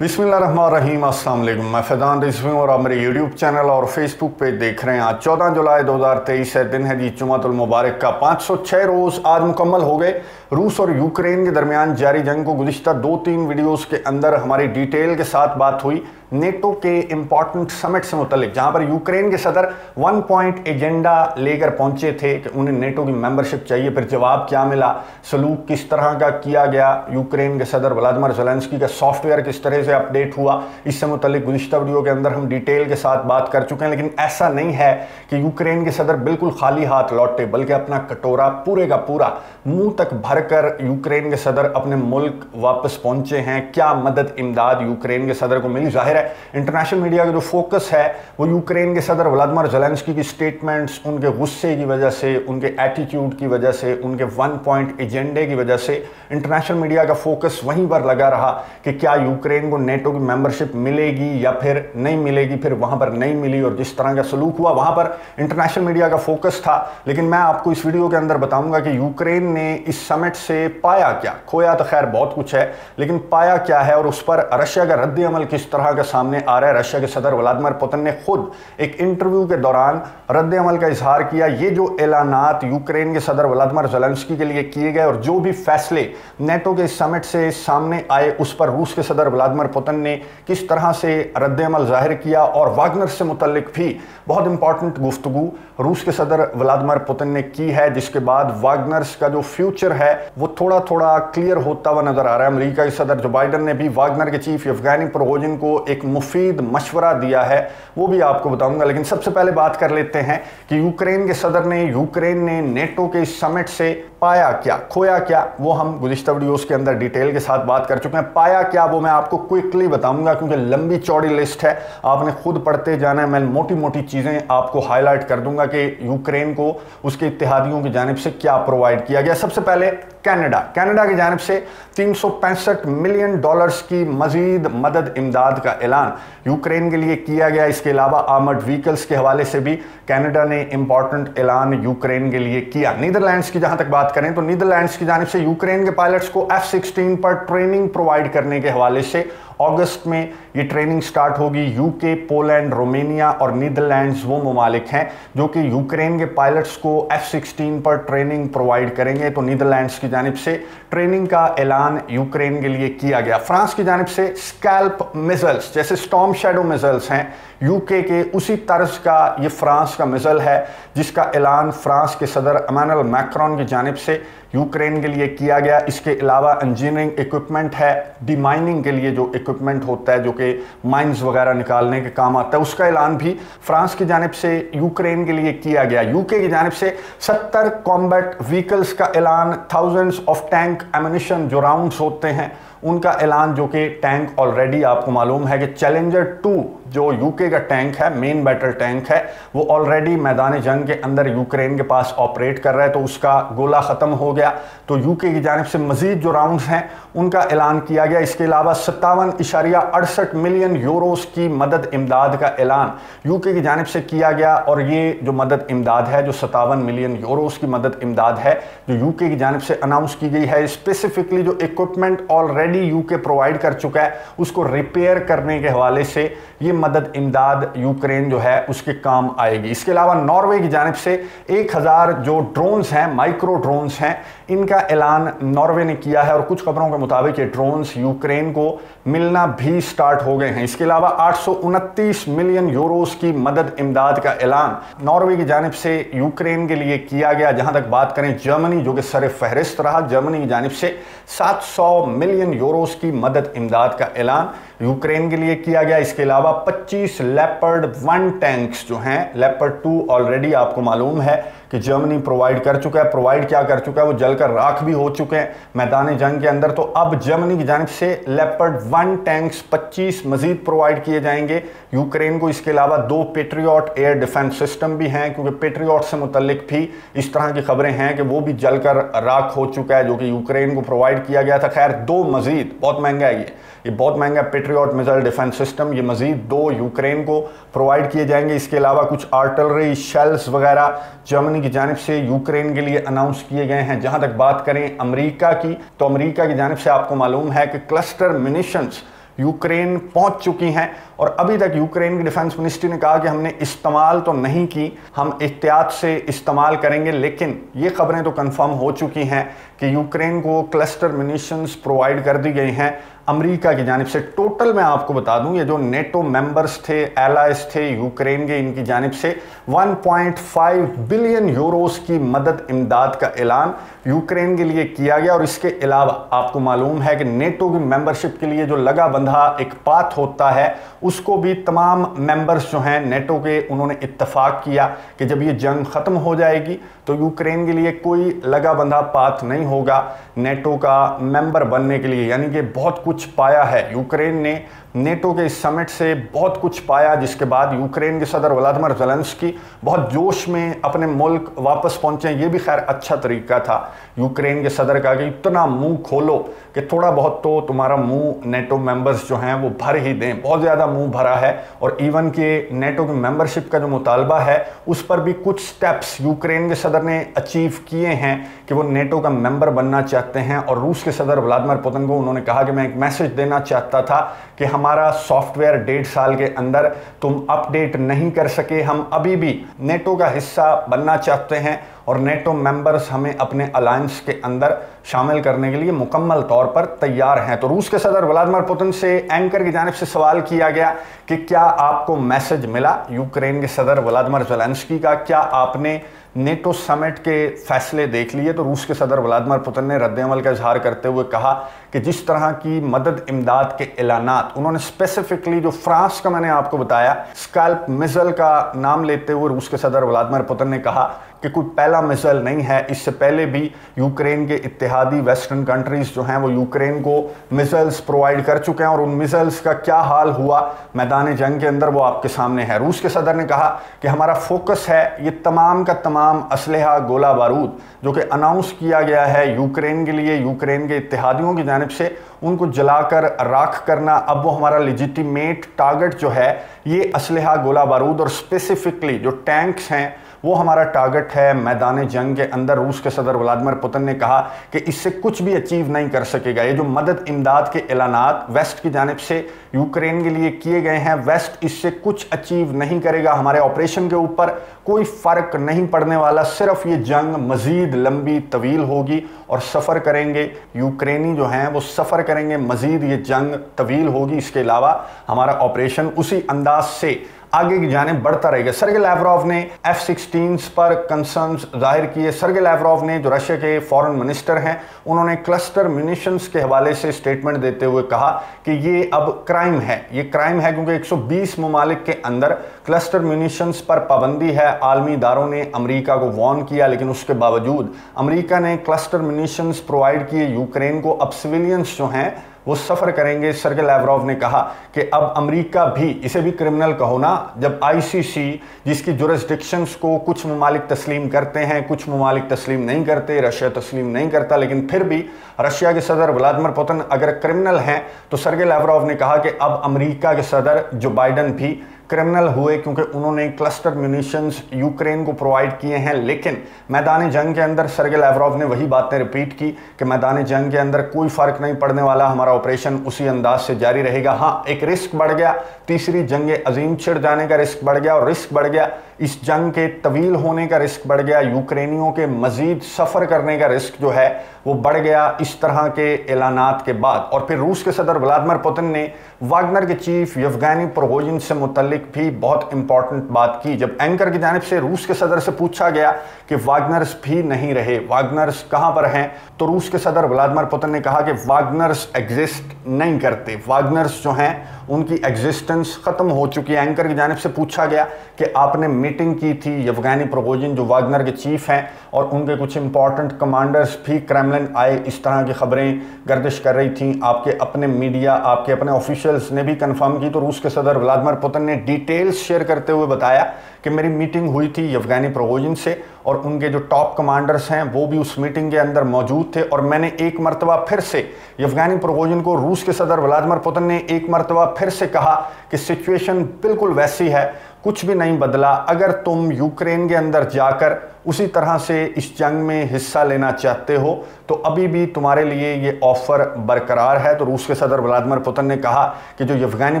बिस्मिल्लाहिर्रहमानिर्रहीम, अस्सलाम वालेकुम। मैं फैज़ान रिजवी और आप मेरे यूट्यूब चैनल और फेसबुक पेज देख रहे हैं। आज 14 जुलाई 2023 है, दिन है जी जुमातुल मुबारक का। 506 रोज़ आज मुकम्मल हो गए रूस और यूक्रेन के दरमियान जारी जंग को। गुज़िश्ता 2-3 वीडियोज़ के अंदर हमारी डिटेल के साथ बात हुई नेटो के इंपॉर्टेंट समिट से मुतल्लिक, जहां पर यूक्रेन के सदर 1 पॉइंट एजेंडा लेकर पहुंचे थे कि उन्हें नेटो की मेंबरशिप चाहिए। फिर जवाब क्या मिला, सलूक किस तरह का किया गया, यूक्रेन के सदर व्लादिमीर ज़ेलेंस्की का सॉफ्टवेयर किस तरह से अपडेट हुआ, इससे मुतल्लिक गुज़िश्ता वीडियो के अंदर हम डिटेल के साथ बात कर चुके हैं। लेकिन ऐसा नहीं है कि यूक्रेन के सदर बिल्कुल खाली हाथ लौटे, बल्कि अपना कटोरा पूरे का पूरा मुंह तक भरकर यूक्रेन के सदर अपने मुल्क वापस पहुंचे हैं। क्या मदद इमदाद यूक्रेन के सदर को मिली? जाहिर है इंटरनेशनल मीडिया का जो फोकस है वो यूक्रेन के सदर व्लादिमीर ज़ेलेंस्की की स्टेटमेंट्स, उनके गुस्से की वजह से, उनके एटीट्यूड की वजह से, उनके 1 पॉइंट एजेंडे की वजह से इंटरनेशनल मीडिया का फोकस वहीं पर लगा रहा कि क्या यूक्रेन को नेटो की मेंबरशिप मिलेगी या फिर नहीं मिलेगी। फिर वहां पर नहीं मिली और जिस तरह का सलूक हुआ वहां पर इंटरनेशनल मीडिया का फोकस था। लेकिन मैं आपको इस वीडियो के अंदर बताऊंगा कि यूक्रेन ने इस समिट से पाया क्या। खोया तो खैर बहुत कुछ है, लेकिन पाया क्या है और उस पर रशिया का रद्द अमल किस तरह का सामने आ रहा है। रशिया के सदर व्लादिमीर पुतिन ने खुद एक इंटरव्यू के दौरान रद्द अमल का इजहार किया। ये जो ऐलानात यूक्रेन के सदर व्लादिमीर ज़ेलेंस्की के लिए किए गए और जो भी फैसले नेटो के समिट से सामने आए, उस पर रूस के सदर व्लादिमीर पुतिन ने किस तरह से रद्द अमल जाहिर किया। और वागनर से मुतल्लिक भी बहुत इंपॉर्टेंट गुफ्तगू रूस के सदर व्लादिमीर पुतिन ने की है, जिसके बाद वागनर्स का जो फ्यूचर है वो थोड़ा थोड़ा क्लियर होता हुआ नजर आ रहा है। अमेरिका के सदर जो बाइडन ने भी वागनर के चीफ यवगेनी प्रिगोजिन को एक मुफीद मशवरा दिया है, वो भी आपको बताऊंगा। लेकिन सबसे पहले बात कर लेते हैं कि यूक्रेन के सदर ने, यूक्रेन ने नेटो के समिट से पाया क्या, खोया क्या, वो हम गुज़िश्ता वीडियोस के अंदर डिटेल के साथ बात कर चुके हैं। पाया क्या वो मैं आपको क्विकली बताऊंगा, क्योंकि लंबी चौड़ी लिस्ट है, आपने खुद पढ़ते जाना है। मैं मोटी मोटी चीज़ें आपको हाईलाइट कर दूंगा कि यूक्रेन को उसके इत्तेहादियों की जानिब से क्या प्रोवाइड किया गया। सबसे पहले कनाडा की जानिब से $365 मिलियन की मजीद मदद इमदाद का ऐलान यूक्रेन के लिए किया गया। इसके अलावा आर्मर्ड व्हीकल्स के हवाले से भी कनाडा ने इंपॉर्टेंट ऐलान यूक्रेन के लिए किया। नीदरलैंड्स की जहां तक बात करें तो नीदरलैंड्स की जानिब से यूक्रेन के पायलट्स को F-16 पर ट्रेनिंग प्रोवाइड करने के हवाले से अगस्त में ये ट्रेनिंग स्टार्ट होगी। यूके, पोलैंड, रोमेनिया और नीदरलैंड्स वो ममालिक हैं जो कि यूक्रेन के पायलट्स को F-16 पर ट्रेनिंग प्रोवाइड करेंगे। तो नीदरलैंड्स की जानिब से ट्रेनिंग का ऐलान यूक्रेन के लिए किया गया। फ्रांस की जानिब से स्कैल्प मिसाइल्स, जैसे स्टॉर्म शैडो मिसाइल्स हैं यूके के, उसी तर्ज का ये फ्रांस का मिसाइल है, जिसका ऐलान फ्रांस के सदर इमैनुअल मैक्रोन की जानिब से यूक्रेन के लिए किया गया। इसके अलावा इंजीनियरिंग इक्विपमेंट है, डिमाइनिंग के लिए जो इक्विपमेंट होता है जो कि माइंस वगैरह निकालने के काम आता है, उसका ऐलान भी फ्रांस की जानिब से यूक्रेन के लिए किया गया। यूके की जानिब से 70 कॉम्बैट व्हीकल्स का ऐलान, थाउजेंड्स ऑफ टैंक एम्यूनिशन जो राउंड्स होते हैं उनका ऐलान, जो कि टैंक ऑलरेडी आपको मालूम है कि चैलेंजर 2 जो यूके का टैंक है, मेन बैटल टैंक है, वो ऑलरेडी मैदान जंग के अंदर यूक्रेन के पास ऑपरेट कर रहा है, तो उसका गोला ख़त्म हो गया। तो यूके की जानिब से मजीद जो राउंड्स हैं उनका ऐलान किया गया। इसके अलावा 57.68 मिलियन यूरोस की मदद इमदाद का ऐलान यूके की जानिब से किया गया। और ये जो मदद इमदाद है, जो 57 मिलियन यूरोस की मदद इमदाद है जो यूके की जानिब से अनाउंस की गई है, स्पेसिफिकली जो इक्विपमेंट ऑलरेडी यूके प्रोवाइड कर चुका है उसको रिपेयर करने के हवाले से ये मदद इमदाद यूक्रेन जो है उसके काम आएगी। इसके अलावा नॉर्वे की जानिब से 1000 जो ड्रोन्स हैं, माइक्रो ड्रोन्स हैं, इनका ऐलान नॉर्वे ने किया है और कुछ खबरों के मुताबिक ये ड्रोन्स यूक्रेन को मिलना भी स्टार्ट हो गए हैं। इसके अलावा 829 मिलियन यूरोस की मदद इमदाद का ऐलान नॉर्वे की जानिब से यूक्रेन के लिए किया गया। जहां तक बात करें जर्मनी, जो कि सर फहरिस्त रहा, जर्मनी की जानिब से 700 मिलियन यूरोस की मदद इमदाद का ऐलान यूक्रेन के लिए किया गया। इसके अलावा 25 लेपर्ड 1 टैंक्स जो हैं, लेपर्ड 2 ऑलरेडी आपको मालूम है कि जर्मनी प्रोवाइड कर चुका है। प्रोवाइड क्या कर चुका है, वो जलकर राख भी हो चुके हैं मैदान जंग के अंदर। तो अब जर्मनी की जानिब से लेपर्ड 1 टैंक्स 25 मजीद प्रोवाइड किए जाएंगे यूक्रेन को। इसके अलावा 2 पेट्रियट एयर डिफेंस सिस्टम भी हैं, क्योंकि पेट्रियट से मुतल्लिक भी इस तरह की खबरें हैं कि वो भी जलकर राख हो चुका है, जो कि यूक्रेन को प्रोवाइड किया गया था। खैर 2 मजीद, बहुत महंगा है ये बहुत महंगा पेट्रियट मिसाइल डिफेंस सिस्टम, ये मजीद 2 यूक्रेन को प्रोवाइड किए जाएंगे। इसके अलावा कुछ आर्टिलरी शेल्स वगैरह जर्मनी की जानिब से यूक्रेन के लिए अनाउंस किए गए हैं। जहां तक बात करें अमेरिका की, तो अमेरिका की जानिब से आपको मालूम है कि क्लस्टर म्यूनिशंस यूक्रेन पहुंच चुकी हैं और अभी तक यूक्रेन की डिफेंस मिनिस्ट्री ने कहा कि हमने इस्तेमाल तो नहीं की, हम एहतियात से इस्तेमाल करेंगे। लेकिन ये खबरें तो कंफर्म हो चुकी हैं कि यूक्रेन को क्लस्टर म्यूनिशंस प्रोवाइड कर दी गई हैं अमेरिका की जानिब से। टोटल मैं आपको बता दूं, ये जो नेटो मेंबर्स थे, एलाइज थे यूक्रेन के, इनकी जानिब से 1.5 बिलियन यूरोस की मदद इमदाद का ऐलान यूक्रेन के लिए किया गया। और इसके अलावा आपको मालूम है कि नेटो की मेंबरशिप के लिए जो लगा बंधा एक पाथ होता है, उसको भी तमाम मेंबर्स जो हैं नेटो के, उन्होंने इत्तफाक किया कि जब ये जंग ख़त्म हो जाएगी तो यूक्रेन के लिए कोई लगा बंधा पाथ नहीं होगा नेटो का मेंबर बनने के लिए। यानी कि बहुत कुछ पाया है यूक्रेन ने, नेटो के इस समिट से बहुत कुछ पाया, जिसके बाद यूक्रेन के सदर व्लादिमीर ज़ेलेंस्की बहुत जोश में अपने मुल्क वापस पहुंचे। ये भी खैर अच्छा तरीका था यूक्रेन के सदर का कि इतना मुंह खोलो कि थोड़ा बहुत तो तुम्हारा मुंह नेटो मेंबर्स जो हैं वो भर ही दें। बहुत ज़्यादा मुंह भरा है और इवन के नेटो की मेंबरशिप का जो मुतालबा है उस पर भी कुछ स्टेप्स यूक्रेन के सदर ने अचीव किए हैं कि वो नेटो का मेंबर बनना चाहते हैं। और रूस के सदर व्लादिमीर पुतिन को उन्होंने कहा कि मैं एक मैसेज देना चाहता था कि हमारा सॉफ्टवेयर 1.5 साल के अंदर तुम अपडेट नहीं कर सके, हम अभी भी नेटो का हिस्सा बनना चाहते हैं और नेटो मेंबर्स हमें अपने अलायंस के अंदर शामिल करने के लिए मुकम्मल तौर पर तैयार हैं। तो रूस के सदर व्लादिमीर पुतिन से एंकर की जानिब से सवाल किया गया कि क्या आपको मैसेज मिला यूक्रेन के सदर व्लादिमीर ज़ेलेंस्की का, क्या आपने नेटो समिट के फैसले देख लिए? तो रूस के सदर व्लादिमीर पुतिन ने रद्द-ए-अमल का इजहार करते हुए कहा कि जिस तरह की मदद इमदाद के ऐलानात, उन्होंने स्पेसिफिकली जो फ्रांस का मैंने आपको बताया स्कैल्प मिसाइल का नाम लेते हुए रूस के सदर व्लादिमीर पुतिन ने कहा कि कोई पहला मिसाइल नहीं है, इससे पहले भी यूक्रेन के इत्तेहादी वेस्टर्न कंट्रीज जो हैं वो यूक्रेन को मिसाइल्स प्रोवाइड कर चुके हैं और उन मिसाइल्स का क्या हाल हुआ मैदान जंग के अंदर वो आपके सामने है। रूस के सदर ने कहा कि हमारा फोकस है ये तमाम का तमाम असलहा, गोला बारूद जो कि अनाउंस किया गया है यूक्रेन के लिए, यूक्रेन के इत्तेहादियों की जानिब से, उनको जलाकर राख करना। अब वो हमारा लेजिटिमेट टारगेट जो है ये असलहा, गोला बारूद और स्पेसिफिकली जो टैंक्स हैं वो हमारा टारगेट है मैदान जंग के अंदर। रूस के सदर व्लादिमीर पुतिन ने कहा कि इससे कुछ भी अचीव नहीं कर सकेगा। ये जो मदद इमदाद के ऐलानात वेस्ट की जानिब से यूक्रेन के लिए किए गए हैं, वेस्ट इससे कुछ अचीव नहीं करेगा। हमारे ऑपरेशन के ऊपर कोई फ़र्क नहीं पड़ने वाला, सिर्फ ये जंग मज़ीद लंबी तवील होगी और सफ़र करेंगे यूक्रेनी जो हैं वो सफ़र करेंगे, मज़ीद ये जंग तवील होगी। इसके अलावा हमारा ऑपरेशन उसी अंदाज से आगे की जानिब बढ़ता रहेगा। सर्गेई लैवरोव ने F-16 पर कंसर्न्स जाहिर किए। सर्गेई लैवरोव ने, जो रशिया के फॉरेन मिनिस्टर हैं, उन्होंने क्लस्टर म्यूनिशंस के हवाले से स्टेटमेंट देते हुए कहा कि ये अब क्राइम है। ये क्राइम है क्योंकि 120 ममालिक के अंदर क्लस्टर म्यूनिशंस पर पाबंदी है। आलमी इदारों ने अमेरिका को वार्न किया, लेकिन उसके बावजूद अमेरिका ने क्लस्टर म्यूनिशंस प्रोवाइड किए यूक्रेन को। अब सिविलियंस जो हैं वो सफ़र करेंगे। सर्गेई लैवरोव ने कहा कि अब अमेरिका भी, इसे भी क्रिमिनल कहो ना, जब ICC जिसकी जुरिस्डिक्शंस को कुछ ममालिक तस्लीम करते हैं, कुछ ममालिक तस्लीम नहीं करते, रशिया तस्लीम नहीं करता, लेकिन फिर भी रशिया के सदर व्लादिमीर पुतिन अगर क्रिमिनल हैं तो सर्गेई लैवरोव ने कहा कि अब अमेरिका के सदर जो बाइडन भी क्रिमिनल हुए क्योंकि उन्होंने क्लस्टर म्यूनिशंस यूक्रेन को प्रोवाइड किए हैं। लेकिन मैदान जंग के अंदर सर्गेई लैवरोव ने वही बातें रिपीट की कि मैदान जंग के अंदर कोई फ़र्क नहीं पड़ने वाला, हमारा ऑपरेशन उसी अंदाज से जारी रहेगा। हाँ, एक रिस्क बढ़ गया, तीसरी जंग अजीम छिड़ जाने का रिस्क बढ़ गया और रिस्क बढ़ गया इस जंग के तवील होने का रिस्क बढ़ गया, यूक्रेनियों के मज़ीद सफ़र करने का रिस्क जो है वो बढ़ गया इस तरह के ऐलानात के बाद। और फिर रूस के सदर व्लादिमीर पुतिन ने वागनर के चीफ येवगेनी प्रिगोजिन से मुतल्लिक भी बहुत इंपॉर्टेंट बात की। जब एंकर की जानिब से रूस के सदर से पूछा गया कि वागनर्स भी नहीं रहे, वागनर्स कहाँ पर हैं, तो रूस के सदर व्लादिमीर पुतिन ने कहा कि वागनर्स एग्जिस्ट नहीं करते, वागनर्स जो हैं उनकी एग्जिस्टेंस ख़त्म हो चुकी है। एंकर की जानिब से पूछा गया कि आपने मीटिंग की थी येवगेनी प्रिगोजिन जो वागनर के चीफ हैं और उनके कुछ इंपॉर्टेंट कमांडर्स भी क्रेमलिन आए, इस तरह की खबरें गर्दिश कर रही थी, आपके अपने मीडिया, आपके अपने ऑफिशियल्स ने भी कंफर्म की। तो रूस के सदर व्लादिमीर पुतिन ने डिटेल्स शेयर करते हुए बताया कि मेरी मीटिंग हुई थी येवगेनी प्रिगोजिन से और उनके जो टॉप कमांडर्स हैं वो भी उस मीटिंग के अंदर मौजूद थे और मैंने एक मरतबा फिर से येवगेनी प्रिगोजिन को, रूस के सदर व्लादिमीर पुतिन ने एक मरतबा फिर से कहा कि सिचुएशन बिल्कुल वैसी है, कुछ भी नहीं बदला। अगर तुम यूक्रेन के अंदर जाकर उसी तरह से इस जंग में हिस्सा लेना चाहते हो तो अभी भी तुम्हारे लिए ये ऑफर बरकरार है। तो रूस के सदर व्लादिमीर पुतिन ने कहा कि जो येवगेनी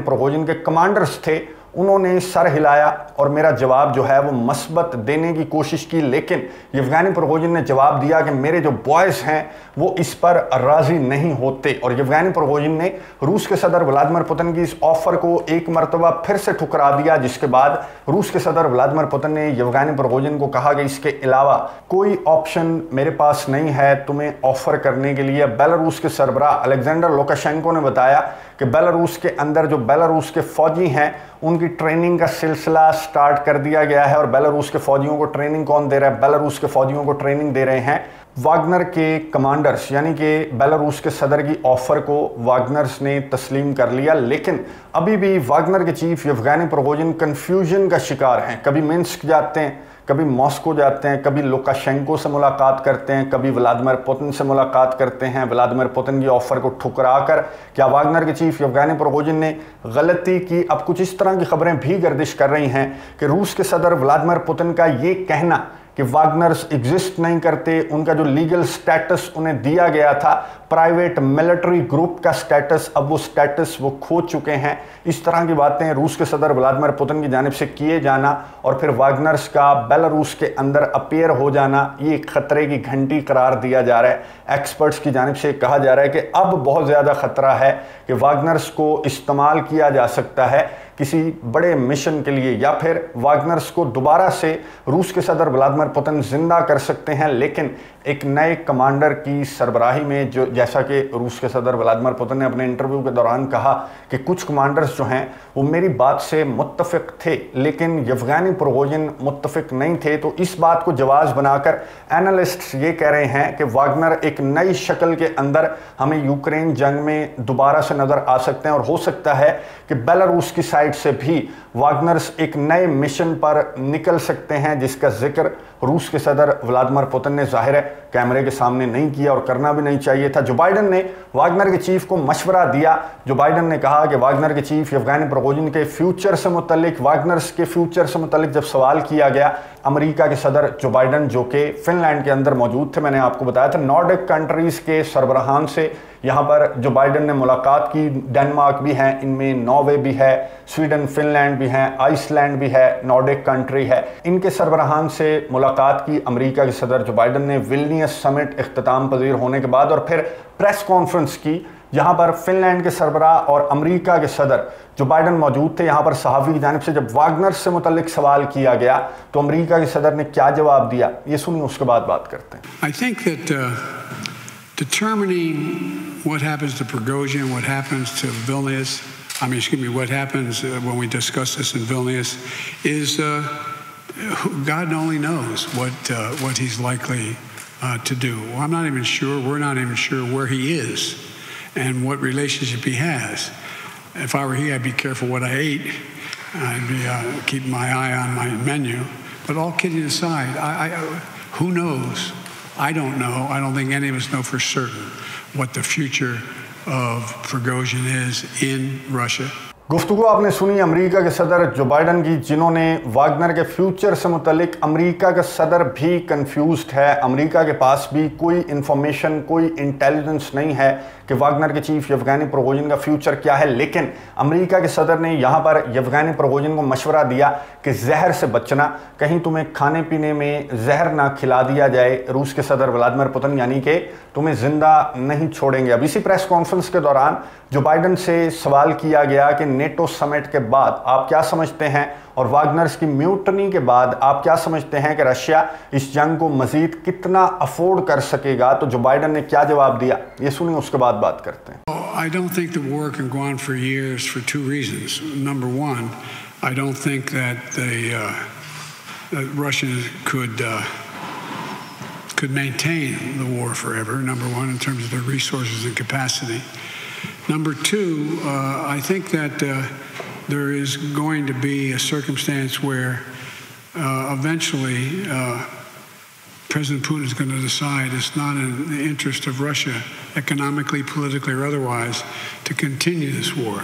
प्रिगोजिन के कमांडर्स थे उन्होंने सर हिलाया और मेरा जवाब जो है वो मस्बत देने की कोशिश की, लेकिन येवगेनी प्रिगोजिन ने जवाब दिया कि मेरे जो बॉयज़ हैं वो इस पर राज़ी नहीं होते। और येवगेनी प्रिगोजिन ने रूस के सदर व्लादिमीर पुतिन की इस ऑफर को एक मरतबा फिर से ठुकरा दिया, जिसके बाद रूस के सदर व्लादिमीर पुतिन ने येवगेनी प्रिगोजिन को कहा कि इसके अलावा कोई ऑप्शन मेरे पास नहीं है तुम्हें ऑफर करने के लिए। बेलारूस के सरबराह अलेक्जेंडर लुकाशेंको ने बताया कि बेलारूस के अंदर जो बेलारूस के फौजी हैं उनकी ट्रेनिंग का सिलसिला स्टार्ट कर दिया गया है। और बेलारूस के फौजियों को ट्रेनिंग कौन दे रहा है? बेलारूस के फौजियों को ट्रेनिंग दे रहे हैं वागनर के कमांडर्स, यानी कि बेलारूस के सदर की ऑफर को वागनर्स ने तस्लीम कर लिया। लेकिन अभी भी वागनर के चीफ येवगेनी प्रिगोजिन कन्फ्यूजन का शिकार हैं। कभी मिन्स्क जाते हैं, कभी मॉस्को जाते हैं, कभी लुकाशेंको से मुलाकात करते हैं, कभी व्लादिमीर पुतिन से मुलाकात करते हैं। व्लादिमीर पुतिन की ऑफर को ठुकरा कर क्या वागनर के चीफ येवगेनी प्रिगोजिन ने गलती की? अब कुछ इस तरह की खबरें भी गर्दिश कर रही हैं कि रूस के सदर व्लादिमीर पुतिन का ये कहना कि वागनर्स एग्जिस्ट नहीं करते, उनका जो लीगल स्टेटस उन्हें दिया गया था प्राइवेट मिलिट्री ग्रुप का स्टेटस, अब वो स्टेटस वो खो चुके हैं। इस तरह की बातें रूस के सदर व्लादिमीर पुतिन की जानिब से किए जाना और फिर वागनर्स का बेलारूस के अंदर अपीयर हो जाना, ये खतरे की घंटी करार दिया जा रहा है। एक्सपर्ट्स की जानिब से कहा जा रहा है कि अब बहुत ज़्यादा खतरा है कि वागनर्स को इस्तेमाल किया जा सकता है किसी बड़े मिशन के लिए, या फिर वागनर्स को दोबारा से रूस के सदर व्लादिमीर पुतिन जिंदा कर सकते हैं, लेकिन एक नए कमांडर की सरबराही में। जो जैसा कि रूस के सदर व्लादिमीर पुतिन ने अपने इंटरव्यू के दौरान कहा कि कुछ कमांडर्स जो हैं वो मेरी बात से मुत्तफिक थे, लेकिन येवगेनी प्रिगोजिन मुत्तफिक नहीं थे। तो इस बात को जवाब बनाकर एनालिस्ट्स ये कह रहे हैं कि वागनर एक नई शक्ल के अंदर हमें यूक्रेन जंग में दोबारा से नज़र आ सकते हैं, और हो सकता है कि बेलारूस की साइड से भी वागनर्स एक नए मिशन पर निकल सकते हैं, जिसका जिक्र रूस के सदर व्लादिमीर पुतिन ने जाहिर है कैमरे के सामने नहीं किया और करना भी नहीं चाहिए था। जो बाइडेन ने वागनर के चीफ को मशवरा दिया, जो बाइडेन ने कहा कि वागनर के चीफ येवगेनी प्रिगोजिन के फ्यूचर से मुतल्लिक, वागनर्स के फ्यूचर से मुतल्लिक जब सवाल किया गया, अमेरिका के सदर जो बाइडेन जो कि फिनलैंड के अंदर मौजूद थे, मैंने आपको बताया था नॉर्डिक कंट्रीज़ के सरबराहान से यहाँ पर जो बाइडेन ने मुलाकात की। डेनमार्क भी है इनमें, नॉर्वे भी है, स्वीडन फिनलैंड भी है, आइसलैंड भी है, नॉर्डिक कंट्री है। इनके सरबराहान से मुलाकात की अमेरिका के सदर जो बाइडेन ने विल्नियस समिट इख्तिताम पजीर होने के बाद, और फिर प्रेस कॉन्फ्रेंस की जहां पर फिनलैंड के सरबराह और अमेरिका के सदर जो बाइडेन मौजूद थे। यहां पर सहाफ़ी की जानिब से जब वागनर से मुतल्लिक सवाल किया गया तो अमेरिका के सदर ने क्या जवाब दिया, ये सुनिए, उसके बाद बात करते हैं। I think that determining what happens to Prigozhin, what happens to Vilnius, what happens when we discuss this in Vilnius is God only knows what he's likely to do. Well, I'm not even sure, we're not even sure where he is and what relationship he has. If I were he, I'd be careful what I ate. I'd be keeping my eye on my menu. But all kidding aside, who knows? I don't know. I don't think any of us know for certain what the future of Prigozhin is in Russia. गुफ्तगू आपने सुनी America के सदर Joe Biden की, जिन्होंने Wagner के future से मुतल्लिक, America का सदर भी कंफ्यूज्ड है। अमेरिका के पास भी कोई इंफॉर्मेशन, कोई इंटेलिजेंस नहीं है कि वागनर के चीफ येवगेनी प्रिगोजिन का फ्यूचर क्या है। लेकिन अमेरिका के सदर ने यहाँ पर येवगेनी प्रिगोजिन को मशवरा दिया कि जहर से बचना, कहीं तुम्हें खाने पीने में जहर ना खिला दिया जाए। रूस के सदर व्लादिमीर पुतिन यानी कि तुम्हें जिंदा नहीं छोड़ेंगे। अब इसी प्रेस कॉन्फ्रेंस के दौरान जो बाइडेन से सवाल किया गया कि नेटो समिट के बाद आप क्या समझते हैं और वागनर्स की म्यूटनी के बाद आप क्या समझते हैं कि रशिया इस जंग को मजीद कितना अफोर्ड कर सकेगा, तो जो बाइडेन ने क्या जवाब दिया ये सुनिए, उसके बाद बात करते हैं। I don't think the war can go on for years for two reasons. Number one, I don't think that the Russians could maintain the war forever. Number one, in terms of their resources and capacity. Number two, I think that there is going to be a circumstance where eventually President Putin is going to decide it's not in the interest of Russia, economically, politically, or otherwise, to continue this war.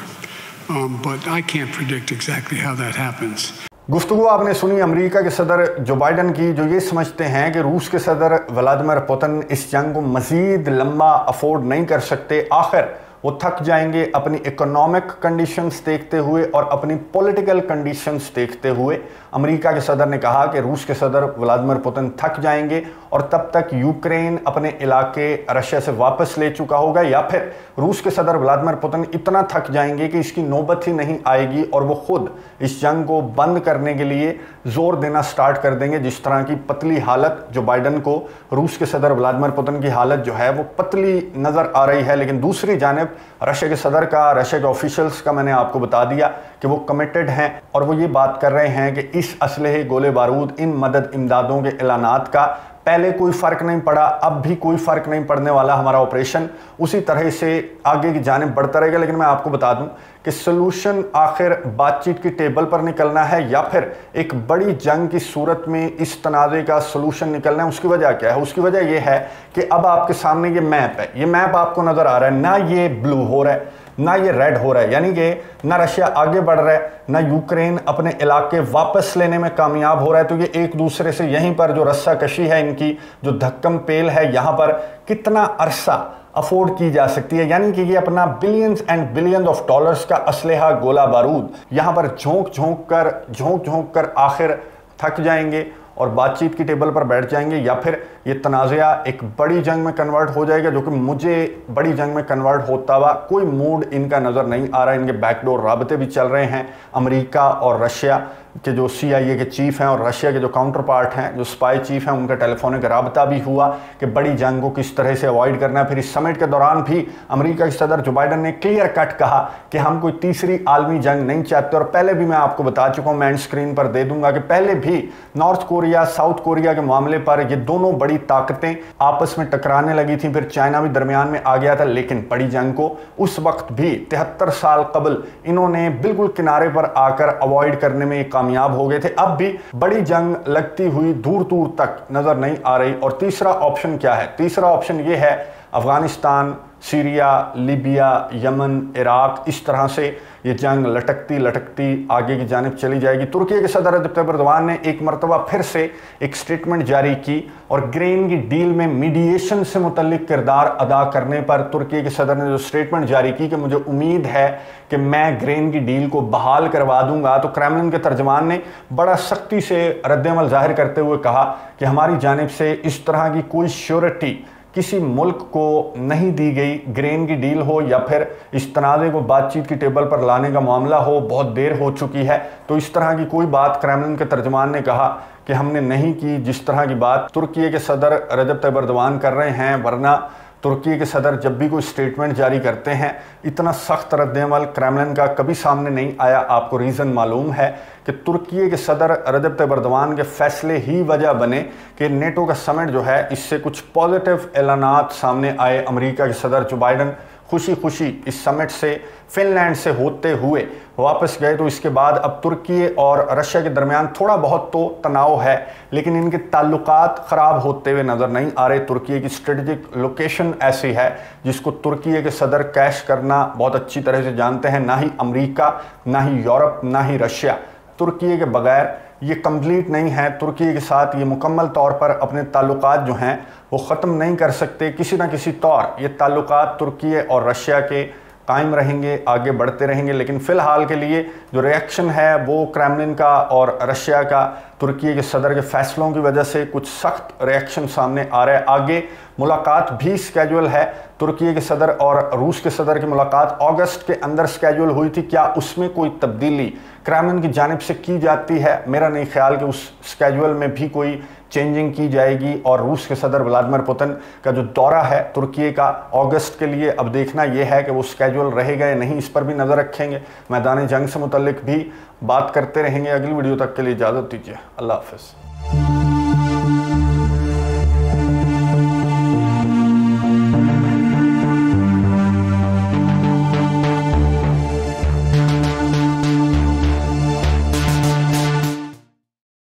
But I can't predict exactly how that happens. गुफ्तगू आपने सुनी America के सदर जो Biden की, जो ये समझते हैं कि रूस के सदर व्लादिमीर पुतिन इस जंग को मज़ीद लंबा अफोर्ड नहीं कर सकते। आखिर वो थक जाएंगे अपनी इकोनॉमिक कंडीशंस देखते हुए और अपनी पॉलिटिकल कंडीशंस देखते हुए। अमेरिका के सदर ने कहा कि रूस के सदर व्लादिमीर पुतिन थक जाएंगे और तब तक यूक्रेन अपने इलाके रशिया से वापस ले चुका होगा, या फिर रूस के सदर व्लादिमीर पुतिन इतना थक जाएंगे कि इसकी नौबत ही नहीं आएगी और वो खुद इस जंग को बंद करने के लिए जोर देना स्टार्ट कर देंगे। जिस तरह की पतली हालत जो बाइडन को, रूस के सदर व्लादिमीर पुतिन की हालत जो है वो पतली नज़र आ रही है, लेकिन दूसरी जानिब रशिया के सदर का, रशिया के ऑफिशियल्स का मैंने आपको बता दिया कि वो कमिटेड हैं और वो ये बात कर रहे हैं कि इस असलहे, गोले बारूद, इन मदद इमदादों के ऐलानात का पहले कोई फ़र्क नहीं पड़ा, अब भी कोई फ़र्क नहीं पड़ने वाला। हमारा ऑपरेशन उसी तरह से आगे की जानिब बढ़ता रहेगा। लेकिन मैं आपको बता दूं कि सलूशन आखिर बातचीत की टेबल पर निकलना है या फिर एक बड़ी जंग की सूरत में इस तनाज़े का सलूशन निकलना है। उसकी वजह क्या है? उसकी वजह यह है कि अब आपके सामने ये मैप है, ये मैप आपको नज़र आ रहा है, ना ये ब्लू हो रहा है ना ये रेड हो रहा है, यानी कि ना रशिया आगे बढ़ रहा है ना यूक्रेन अपने इलाके वापस लेने में कामयाब हो रहा है। तो ये एक दूसरे से यहीं पर जो रस्सा कशी है, इनकी जो धक्कम पेल है, यहाँ पर कितना अरसा अफोर्ड की जा सकती है, यानी कि ये अपना billions and billions of dollars का असलहा, गोला बारूद यहाँ पर झोंक झोंक कर आखिर थक जाएंगे और बातचीत की टेबल पर बैठ जाएंगे, या फिर ये तनाज़ा एक बड़ी जंग में कन्वर्ट हो जाएगा, जो कि मुझे बड़ी जंग में कन्वर्ट होता हुआ कोई मूड इनका नज़र नहीं आ रहा है। इनके बैकडोर राबते भी चल रहे हैं। अमेरिका और रशिया के जो CIA के चीफ हैं और रशिया के जो काउंटर पार्ट हैं, जो स्पाई चीफ हैं, उनका टेलीफोनिक राबता भी हुआ कि बड़ी जंग को किस तरह से अवॉइड करना है। फिर इस समिट के दौरान भी अमेरिका के सदर जो बाइडन ने क्लियर कट कहा कि हम कोई तीसरी आलमी जंग नहीं चाहते। और पहले भी मैं आपको बता चुका हूँ, मैं एंड स्क्रीन पर दे दूंगा कि पहले भी नॉर्थ कोरिया, साउथ कोरिया के मामले पर ये दोनों बड़ी ताकतें आपस में टकराने लगी थी, फिर चाइना भी दरमियान में आ गया था। लेकिन बड़ी जंग को उस वक्त भी 73 साल कबल इन्होंने बिल्कुल किनारे पर आकर अवॉइड करने में कामयाब हो गए थे। अब भी बड़ी जंग लगती हुई दूर दूर तक नजर नहीं आ रही। और तीसरा ऑप्शन क्या है? तीसरा ऑप्शन ये है Afghanistan, Syria, Libya, Yemen, Iraq, इस तरह से ये जंग लटकती लटकती आगे की जानिब चली जाएगी। तुर्की के सदर रजब तैयब एर्दोगान ने एक मरतबा फिर से एक स्टेटमेंट जारी की और ग्रेन की डील में मीडिएशन से मुतल्लिक किरदार अदा करने पर तुर्की के सदर ने जो स्टेटमेंट जारी की कि मुझे उम्मीद है कि मैं ग्रेन की डील को बहाल करवा दूंगा, तो क्रेमलिन के तर्जमान ने बड़ा सख्ती से रद्द-ए-अमल जाहिर करते हुए कहा कि हमारी जानिब से इस तरह की कोई श्योरिटी किसी मुल्क को नहीं दी गई। ग्रेन की डील हो या फिर इस तनाज़े को बातचीत की टेबल पर लाने का मामला हो, बहुत देर हो चुकी है, तो इस तरह की कोई बात क्रेमलिन के तर्जमान ने कहा कि हमने नहीं की जिस तरह की बात तुर्की के सदर रजब तैयब एर्दोगान कर रहे हैं। वरना तुर्की के सदर जब भी कोई स्टेटमेंट जारी करते हैं, इतना सख्त रद्द-ए-अमल क्रेमलिन का कभी सामने नहीं आया। आपको रीज़न मालूम है कि तुर्की के सदर रजब तैयब एर्दोगान के फैसले ही वजह बने कि नेटो का समिट जो है, इससे कुछ पॉजिटिव ऐलानात सामने आए। अमेरिका के सदर जो बाइडन खुशी खुशी इस समिट से फिनलैंड से होते हुए वापस गए, तो इसके बाद अब तुर्की और रशिया के दरमियान थोड़ा बहुत तो तनाव है, लेकिन इनके ताल्लुकात ख़राब होते हुए नज़र नहीं आ रहे। तुर्की की स्ट्रेटजिक लोकेशन ऐसी है जिसको तुर्की के सदर कैश करना बहुत अच्छी तरह से जानते हैं। ना ही अमेरिका, ना ही यूरोप, ना ही रशिया तुर्की के बगैर ये कंप्लीट नहीं है। तुर्की के साथ ये मुकम्मल तौर पर अपने ताल्लुकात जो हैं वो ख़त्म नहीं कर सकते। किसी न किसी तौर ये ताल्लुकात तुर्की और रशिया के कायम रहेंगे, आगे बढ़ते रहेंगे। लेकिन फ़िलहाल के लिए जो रिएक्शन है वो क्रेमलिन का और रशिया का तुर्की के सदर के फ़ैसलों की वजह से कुछ सख्त रिएक्शन सामने आ रहा है। आगे मुलाकात भी स्केजुअल है। तुर्की के सदर और रूस के सदर की मुलाकात अगस्त के अंदर स्केजुअल हुई थी। क्या उसमें कोई तब्दीली क्रेमलिन की जानिब से की जाती है? मेरा नहीं ख्याल कि उस स्केजुअल में भी कोई चेंजिंग की जाएगी। और रूस के सदर व्लादिमीर पुतिन का जो दौरा है तुर्की का अगस्त के लिए, अब देखना यह है कि वो स्केजुअल रहेगा या नहीं, इस पर भी नज़र रखेंगे। मैदान जंग से मुतल्लिक भी बात करते रहेंगे। अगली वीडियो तक के लिए इजाज़त दीजिए। अल्लाह हाफ़िज़।